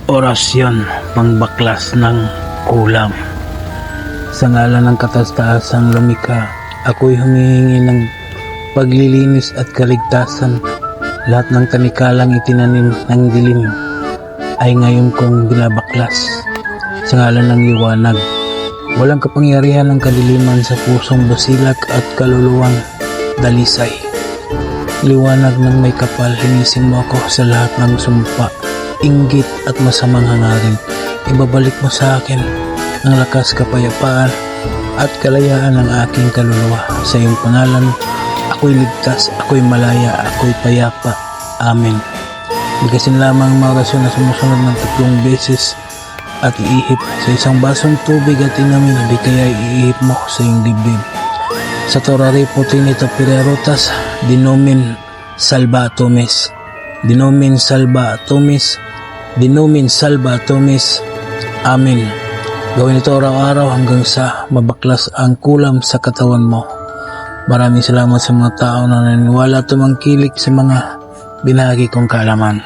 Orasyon pangbaklas ng kulam. Sa ngalan ng kataas-taasang lumikha, ako'y humihingi ng paglilinis at kaligtasan. Lahat ng tanikalang itinanim ng dilim ay ngayon kong binabaklas. Sa ngalan ng liwanag, walang kapangyarihan ng kadiliman sa pusong basilak at kaluluwang dalisay. Liwanag ng may kapal, linisin mo ako sa lahat ng sumpa, inggit at masamang hangarin. Ibabalik mo sa akin ang lakas, kapayapaan at kalayaan ng aking kaluluwa. Sa iyong pangalan, ako'y ligtas, ako'y malaya, ako'y payapa. Amen. Bigkasin lamang mga orasyon na sumusunod ng 3 beses at iihip sa isang basong tubig at inamin, di kaya iihip mo sa iyong dibdib. Sa torari putin ito pirerotas, dinomin salva atomis, dinomin salva atomis, dinomin salva atomis. Amen. Gawin ito araw-araw hanggang sa mabaklas ang kulam sa katawan mo. Maraming salamat sa mga tao na naniniwala at tumangkilik sa mga binahagi kong kaalaman.